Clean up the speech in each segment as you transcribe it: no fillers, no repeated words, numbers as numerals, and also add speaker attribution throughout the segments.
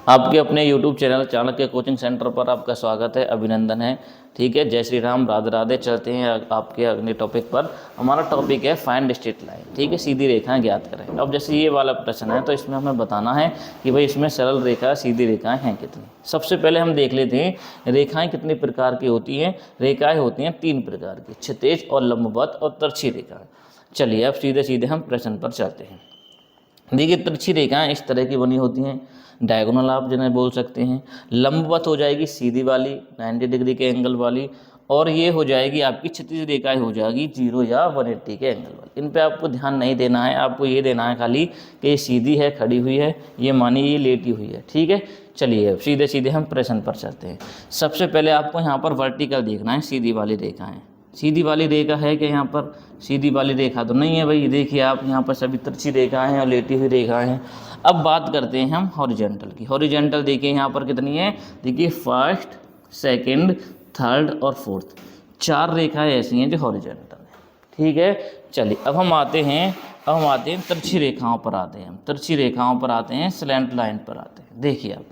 Speaker 1: आपके अपने YouTube channel Chanakya coaching centre पर आपका स्वागत है, अभिनंदन है। ठीक है, जय श्री राम, राधे राधे। चलते हैं आपके अगले टॉपिक पर। हमारा टॉपिक है फाइंड स्ट्रेट लाइन। ठीक है, सीधी रेखाएं ज्ञात करें। अब जैसे ये वाला प्रश्न है तो इसमें हमें बताना है कि भाई इसमें सरल रेखा सीधी रेखाएं हैं कितनी। सबसे पहले हम देख लेते हैं रेखाएं कितनी प्रकार की होती हैं। रेखाएं होती हैं 3 प्रकार की, क्षैतिज और लंबवत और तिरछी रेखाएं। चलिए अब सीधे सीधे हम प्रश्न पर चलते हैं। देखिए, तिरछी रेखाएं इस तरह की बनी होती हैं, डायगोनल आप जिन्हें बोल सकते हैं। लंबवत हो जाएगी सीधी वाली 90 डिग्री के एंगल वाली, और ये हो जाएगी आपकी क्षैतिज रेखाएं हो जाएगी 0 या 180 के एंगल वाली। इन पे आपको ध्यान नहीं देना है, आपको ये देना है खाली कि ये सीधी है, खड़ी हुई है, ये मानिए ये लेटी हुई है। ठीक है, चलिए अब सीधे सीधे हम प्रश्न पर चलते हैं। सबसे पहले आपको यहाँ पर वर्टिकल देखना है, सीधी वाली रेखाएँ। सीधी वाली रेखा है कि यहाँ पर सीधी वाली रेखा तो नहीं है भाई। देखिए आप यहाँ पर सभी तिरछी रेखाएं हैं और लेटी हुई रेखाएं हैं। अब बात करते हैं हम हॉरिजॉन्टल की। हॉरिजॉन्टल देखिए यहाँ पर कितनी है। देखिए फर्स्ट, सेकंड, थर्ड और फोर्थ, 4 रेखाएं ऐसी हैं जो हॉरिजॉन्टल है। ठीक है, चलिए अब हम आते हैं तिरछी रेखाओं पर आते हैं। हम तिरछी रेखाओं पर आते हैं, स्लैंट लाइन पर आते हैं। देखिए आप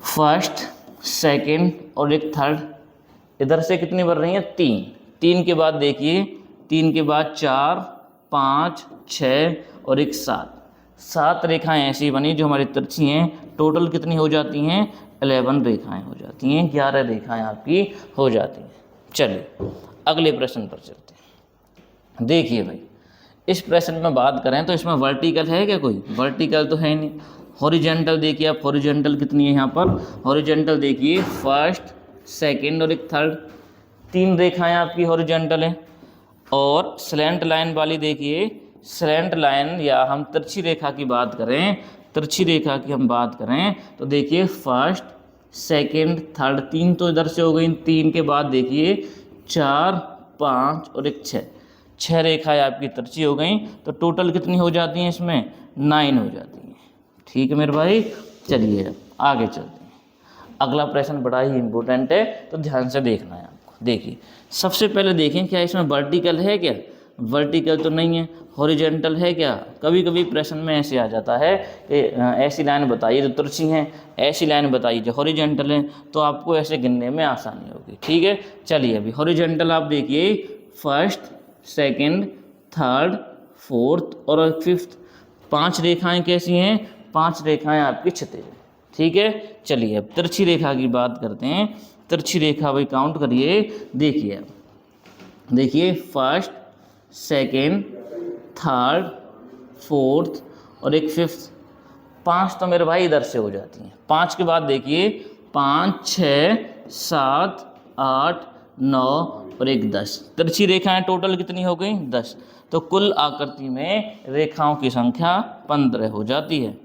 Speaker 1: फर्स्ट, सेकंड और एक थर्ड, इधर से कितनी बन रही है 3 के बाद देखिए 3 के बाद 4, 5, 6 और एक 7 रेखाएं ऐसी बनी जो हमारी तिरछी हैं। टोटल कितनी हो जाती हैं 11 रेखाएं हो जाती हैं, 11 रेखाएं आपकी हो जाती हैं। चलिए अगले प्रश्न पर चलते हैं। देखिए भाई इस प्रश्न में बात करें तो इसमें वर्टिकल है क्या? कोई वर्टिकल तो है नहीं। हॉरिजॉन्टल देखिए आप, हॉरिजॉन्टल कितनी है यहाँ पर। हॉरिजॉन्टल देखिए फर्स्ट, सेकंड और एक थर्ड, 3 रेखाएं आपकी हॉरिजॉन्टल हैं। और स्लैंट लाइन वाली देखिए, स्लैंट लाइन या हम तिरछी रेखा की बात करें, तिरछी रेखा की हम बात करें तो देखिए फर्स्ट, सेकंड, थर्ड, 3 तो इधर से हो गई। 3 के बाद देखिए 4, 5 और एक 6 रेखाएं आपकी तिरछी हो गई। तो टोटल कितनी हो जाती हैं इसमें 9 हो जाती हैं। ठीक है मेरे भाई, चलिए अब आगे चलते हैं। अगला प्रश्न बड़ा ही इंपॉर्टेंट है तो ध्यान से देखना है आपको। देखिए सबसे पहले देखें क्या इसमें वर्टिकल है क्या? वर्टिकल तो नहीं है। हॉरिजॉन्टल है क्या? कभी कभी प्रश्न में ऐसे आ जाता है कि ऐसी लाइन बताइए जो तिरछी हैं, ऐसी लाइन बताइए जो हॉरिजॉन्टल है, तो आपको ऐसे गिनने में आसानी होगी। ठीक है, चलिए अभी हॉरिजॉन्टल आप देखिए फर्स्ट, सेकंड, थर्ड, फोर्थ और फिफ्थ, 5 रेखाएं कैसी हैं? 5 रेखाएं आपकी क्षैतिज हैं। ठीक है, चलिए अब तिरछी रेखा की बात करते हैं। तिरछी रेखा भाई काउंट करिए। देखिए अब देखिए फर्स्ट, सेकंड, थर्ड, फोर्थ और एक फिफ्थ, 5 तो मेरे भाई इधर से हो जाती हैं। 5 के बाद देखिए 5, 6, 7, 8, 9 और एक 10। तिरछी रेखाएं टोटल कितनी हो गई 10। तो कुल आकृति में रेखाओं की संख्या 15 हो जाती है।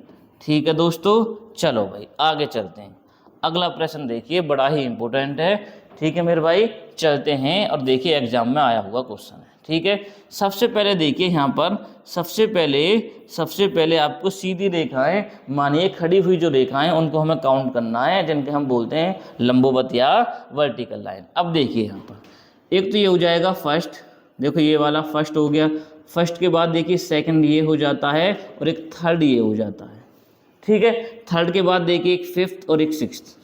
Speaker 1: ठीक है दोस्तों, चलो भाई आगे चलते हैं। अगला प्रश्न देखिए बड़ा ही इंपॉर्टेंट है। ठीक है मेरे भाई, चलते हैं और देखिए एग्जाम में आया हुआ क्वेश्चन है। ठीक है, सबसे पहले देखिए यहाँ पर सबसे पहले आपको सीधी रेखाएं, मानिए खड़ी हुई जो रेखाएं, उनको हमें काउंट करना है, जिनके हम बोलते हैं लंबवत या वर्टिकल लाइन। अब देखिए यहाँ पर एक तो ये हो जाएगा फर्स्ट, देखो ये वाला फर्स्ट हो गया। फर्स्ट के बाद देखिए सेकंड ये हो जाता है और एक थर्ड ये हो जाता है। ठीक है, थर्ड के बाद देखिए एक फिफ्थ और एक सिक्स्थ।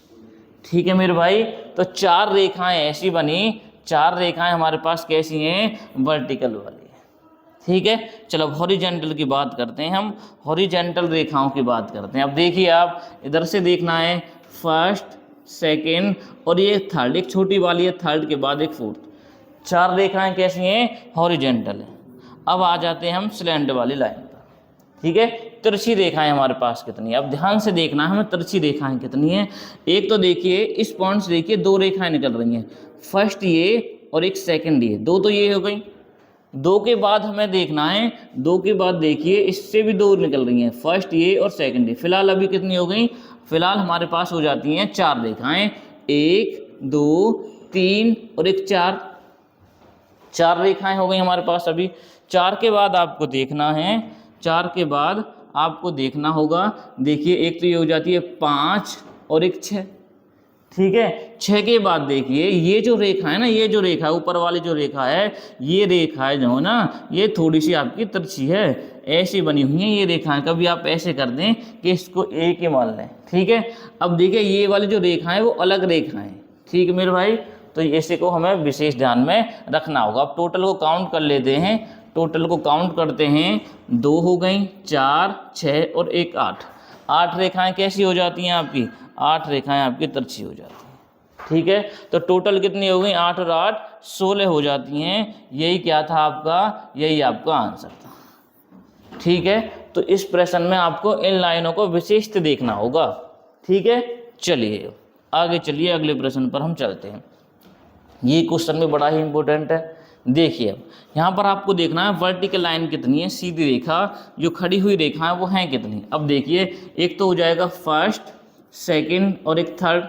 Speaker 1: ठीक है मेरे भाई, तो 4 रेखाएं ऐसी बनी, 4 रेखाएं हमारे पास कैसी हैं? वर्टिकल वाली है। ठीक है, चलो अब हॉरिजॉन्टल की बात करते हैं। हम हॉरिजॉन्टल रेखाओं की बात करते हैं। अब देखिए आप इधर से देखना है फर्स्ट, सेकंड और ये थर्ड, एक छोटी वाली है थर्ड के बाद एक फोर्थ, 4 रेखाएं कैसी हैं? हॉरिजॉन्टल है। अब आ जाते हैं हम स्लैंट वाली लाइन पर। ठीक है, तिरछी रेखाएं हमारे पास कितनी है? अब ध्यान से देखना है हमें तिरछी रेखाएं कितनी हैं। एक तो देखिए इस पॉइंट से देखिए 2 रेखाएं निकल रही हैं, फर्स्ट ये और एक सेकंड ये, 2 तो ये हो गई। 2 के बाद हमें देखना है, 2 के बाद देखिए इससे भी 2 निकल रही हैं, फर्स्ट ये और सेकंड ये। फिलहाल अभी कितनी हो गई? फिलहाल हमारे पास हो जाती हैं 4 रेखाएं, 1, 2, 3 और एक 4, 4 रेखाएं हो गई हमारे पास अभी। 4 के बाद आपको देखना है, 4 के बाद आपको देखना होगा, देखिए एक तो ये हो जाती है 5 और एक 6। ठीक है। 6 के बाद देखिए ये जो रेखा है ना, ये जो रेखा है ऊपर वाली जो रेखा है, ये रेखा है जो है ना, ये थोड़ी सी आपकी तिरछी है, ऐसी बनी हुई है ये रेखाएं। कभी आप ऐसे कर दें कि इसको ए के मान लें, ठीक है। अब देखिए ये वाली जो रेखा है वो अलग रेखा है, ठीक है मेरे भाई। तो इसी को हमें विशेष ध्यान में रखना होगा। अब टोटल को काउंट कर लेते हैं, टोटल को काउंट करते हैं, 2 हो गई, 4, 6 और 1 8। 8 रेखाएं कैसी हो जाती हैं आपकी, 8 रेखाएं आपकी तिरछी हो जाती हैं, ठीक है। तो टोटल कितनी हो गई, 8 और 8 16 हो जाती हैं। यही क्या था आपका, यही आपका आंसर था, ठीक है। तो इस प्रश्न में आपको इन लाइनों को विशेषत देखना होगा, ठीक है। चलिए आगे चलिए, अगले प्रश्न पर हम चलते हैं। ये क्वेश्चन भी बड़ा ही इंपॉर्टेंट है। देखिए अब यहाँ पर आपको देखना है वर्टिकल लाइन कितनी है, सीधी रेखा जो खड़ी हुई रेखा है वो हैं कितनी। अब देखिए एक तो हो जाएगा फर्स्ट, सेकंड और एक थर्ड,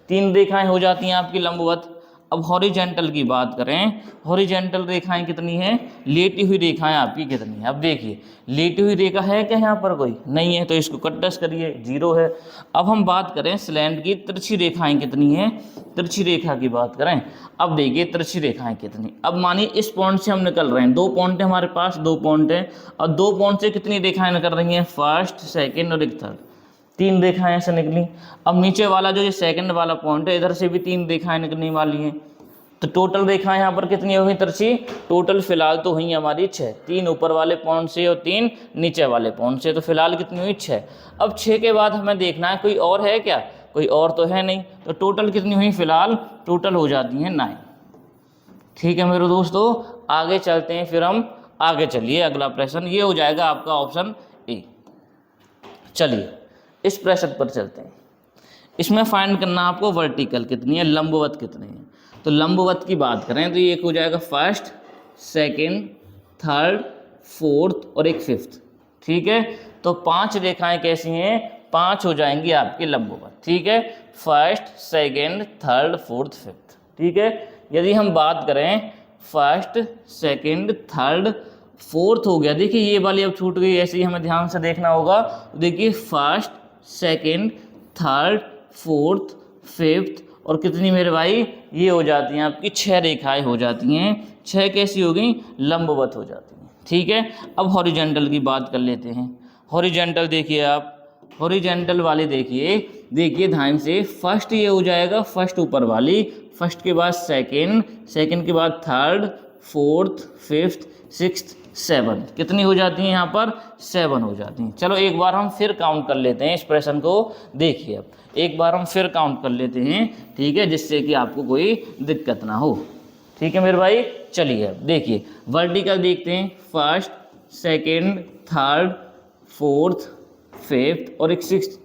Speaker 1: 3 रेखाएं हो जाती हैं आपकी लंबवत। अब हॉरिजेंटल की बात करें, हॉरिजेंटल रेखाएं कितनी हैं, लेटी हुई रेखाएं आपकी कितनी हैं। अब देखिए लेटी हुई रेखा है क्या यहाँ पर, कोई नहीं है, तो इसको कट करिए, 0 है। अब हम बात करें स्लैंट की, तिरछी रेखाएं कितनी हैं, तिरछी रेखा की बात करें। अब देखिए तिरछी रेखाएं कितनी। अब मानिए इस पॉइंट से हम निकल रहे हैं, 2 पॉइंट है हमारे पास, 2 पॉइंट है, और 2 पॉइंट से कितनी रेखाएं निकल रही हैं, फर्स्ट, सेकेंड और एक थर्ड, 3 रेखाएं ऐसे निकली। अब नीचे वाला जो ये सेकंड वाला पॉइंट है, इधर से भी 3 रेखाएं निकलने वाली हैं। तो टोटल रेखाएं यहाँ पर कितनी हो गई तिरछी, टोटल फिलहाल तो हुई हमारी 6, 3 ऊपर वाले पॉइंट से और 3 नीचे वाले पॉइंट से, तो फिलहाल कितनी हुई 6। अब 6 के बाद हमें देखना है कोई और है क्या, कोई और तो है नहीं, तो टोटल कितनी हुई फिलहाल, टोटल हो जाती हैं 9, ठीक है मेरे दोस्तों। आगे चलते हैं, फिर हम आगे चलिए, अगला प्रश्न ये हो जाएगा आपका ऑप्शन ए। चलिए इस प्रश्न पर चलते हैं। इसमें फाइंड करना आपको वर्टिकल कितनी है, लंबवत कितनी है। तो लंबवत की बात करें तो ये एक हो जाएगा फर्स्ट, सेकंड, थर्ड, फोर्थ और एक फिफ्थ, ठीक है। तो 5 रेखाएं कैसी हैं, 5 हो जाएंगी आपकी लंबवत, ठीक है। First, second, third, fourth, fifth, ठीक है। यदि हम बात करें फर्स्ट, सेकंड, थर्ड, फोर्थ हो गया, देखिए ये वाली अब छूट गई, ऐसे ही हमें ध्यान से देखना होगा। देखिए first, second, third, fourth, fifth और कितनी मेरे भाई, ये हो जाती हैं आपकी 6 रेखाएं हो जाती हैं। 6 कैसी हो गई, लंबवत हो जाती हैं, ठीक है। अब हॉरिजेंटल की बात कर लेते हैं। हॉरिजेंटल देखिए आप, हॉरिजेंटल वाली देखिए ध्यान से, फर्स्ट ये हो जाएगा, फर्स्ट ऊपर वाली, फर्स्ट के बाद सेकंड, सेकंड के बाद थर्ड, फोर्थ, फिफ्थ, सिक्स्थ, 7, कितनी हो जाती हैं यहाँ पर, 7 हो जाती हैं। चलो एक बार हम फिर काउंट कर लेते हैं इस प्रश्न को, देखिए अब एक बार हम फिर काउंट कर लेते हैं, ठीक है, जिससे कि आपको कोई दिक्कत ना हो, ठीक है मेरे भाई। चलिए अब देखिए वर्टिकल देखते हैं, first, second, third, fourth, fifth और एक सिक्स्थ,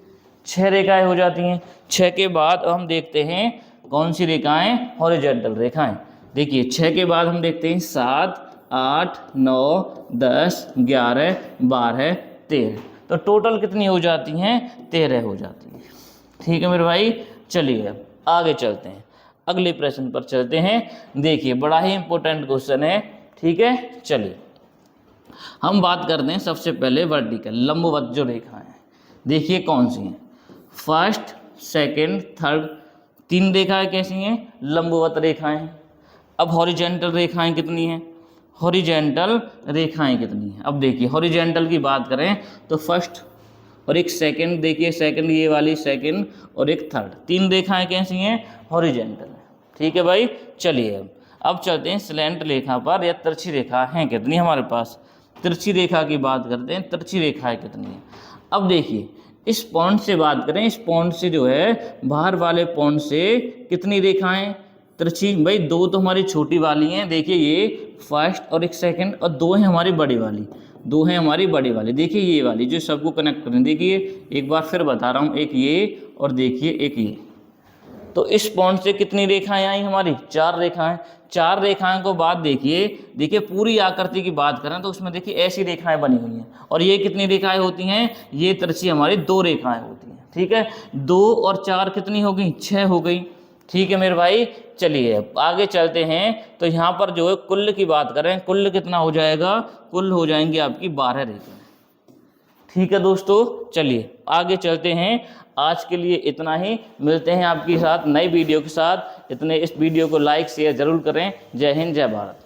Speaker 1: 6 रेखाएं हो जाती हैं। 6 के बाद हम देखते हैं कौन सी रेखाएं, हॉरिजॉन्टल रेखाएं। देखिए 6 के बाद हम देखते हैं 7, 8, 9, 10, 11, 12, 13, तो टोटल कितनी हो जाती हैं, 13 हो जाती हैं, ठीक है मेरे भाई। चलिए अब आगे चलते हैं, अगले प्रश्न पर चलते हैं। देखिए बड़ा ही इंपॉर्टेंट क्वेश्चन है, ठीक है। चलिए हम बात करते हैं सबसे पहले वर्टिकल, लंबवत जो रेखा है, देखिए कौन सी हैं, फर्स्ट, सेकंड, थर्ड, 3 रेखाएं कैसी हैं, लंबवत रेखाएं। अब हॉरिजॉन्टल रेखाएं कितनी हैं, हॉरिजॉन्टल रेखाएं कितनी हैं। अब देखिए हॉरिजॉन्टल की बात करें तो फर्स्ट और एक सेकंड, देखिए सेकंड ये वाली सेकंड और एक थर्ड, 3 रेखाएं कैसी हैं, हॉरिजॉन्टल, ठीक है भाई। चलिए अब चलते हैं स्लैंट रेखा पर, या तिरछी रेखा हैं कितनी हमारे पास। तिरछी रेखा की बात करते हैं, तिरछी रेखाएं कितनी हैं। अब देखिए इस पॉइंट से बात करें, इस पॉइंट से जो है बाहर वाले पॉइंट से कितनी रेखाएं तिरछी, भाई 2 तो हमारी छोटी वाली हैं, देखिए ये फर्स्ट और एक सेकंड, और 2 हैं हमारी बड़ी वाली, 2 हैं हमारी बड़ी वाली, देखिए ये वाली जो सबको कनेक्ट करें। देखिए एक बार फिर बता रहा हूँ, एक ये और देखिए एक ये। तो इस पॉइंट से कितनी रेखाएं आई हमारी, 4 रेखाएं। 4 रेखाएं को बाद देखिए पूरी आकृति की बात करें तो उसमें देखिए ऐसी रेखाएं बनी हुई हैं, और ये कितनी रेखाएं होती हैं, ये तिरछी हमारी 2 रेखाएं होती हैं, ठीक है। 2 और 4 कितनी हो गई, 6 हो गई, ठीक है मेरे भाई। चलिए आगे चलते हैं, तो यहाँ पर जो है कुल की बात करें, कुल कितना हो जाएगा, कुल हो जाएंगे आपकी 12 रेखाएं, ठीक है दोस्तों, चलिए आगे चलते हैं। आज के लिए इतना ही, मिलते हैं आपके साथ नई वीडियो के साथ। इस वीडियो को लाइक शेयर जरूर करें। जय हिंद, जय भारत।